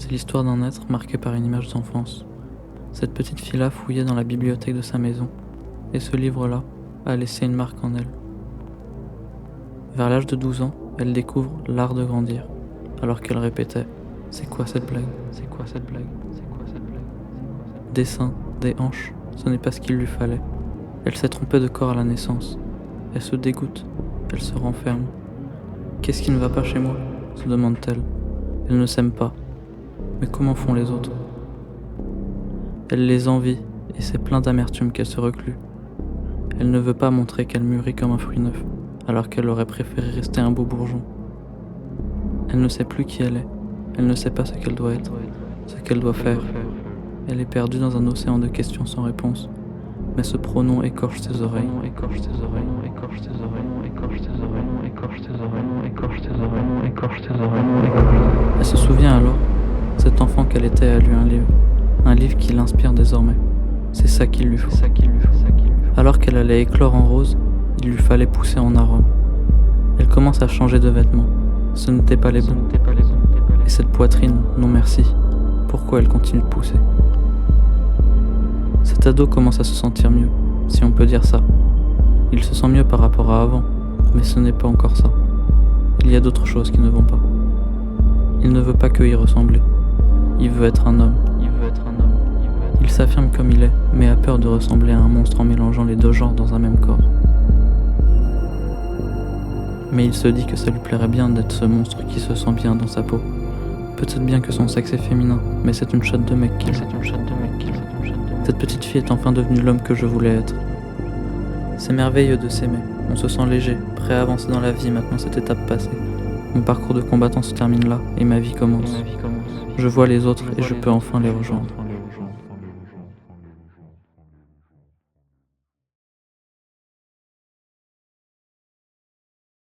C'est l'histoire d'un être marqué par une image d'enfance. Cette petite fille-là fouillait dans la bibliothèque de sa maison, et ce livre-là a laissé une marque en elle. Vers l'âge de 12 ans, elle découvre l'art de grandir, alors qu'elle répétait « C'est quoi cette blague ? C'est quoi cette blague ? C'est quoi cette blague ?» Des seins, des hanches, ce n'est pas ce qu'il lui fallait. Elle s'est trompée de corps à la naissance. Elle se dégoûte, elle se renferme. « Qu'est-ce qui ne va pas chez moi ?» se demande-t-elle. Elle ne s'aime pas. Mais comment font les autres ? Elle les envie, et c'est plein d'amertume qu'elle se reclue. Elle ne veut pas montrer qu'elle mûrit comme un fruit neuf, alors qu'elle aurait préféré rester un beau bourgeon. Elle ne sait plus qui elle est, elle ne sait pas ce qu'elle doit être, ce qu'elle doit faire. Elle est perdue dans un océan de questions sans réponse, mais ce pronom écorche ses oreilles. Elle se souvient alors, cet enfant qu'elle était a lu un livre qui l'inspire désormais. C'est ça qu'il lui faut. Alors qu'elle allait éclore en rose, il lui fallait pousser en arôme. Elle commence à changer de vêtements. Ce n'était pas les bons. Et cette poitrine, non merci. Pourquoi elle continue de pousser ? Cet ado commence à se sentir mieux, si on peut dire ça. Il se sent mieux par rapport à avant, mais ce n'est pas encore ça. Il y a d'autres choses qui ne vont pas. Il ne veut pas que y ressembler. Il veut être un homme. Il s'affirme comme il est, mais a peur de ressembler à un monstre en mélangeant les deux genres dans un même corps. Mais il se dit que ça lui plairait bien d'être ce monstre qui se sent bien dans sa peau. Peut-être bien que son sexe est féminin, mais c'est une chatte de mec qu'il a. Cette petite fille est enfin devenue l'homme que je voulais être. C'est merveilleux de s'aimer. On se sent léger, prêt à avancer dans la vie maintenant cette étape passée. Mon parcours de combattant se termine là, et ma vie commence. Je vois les autres et je peux enfin les rejoindre.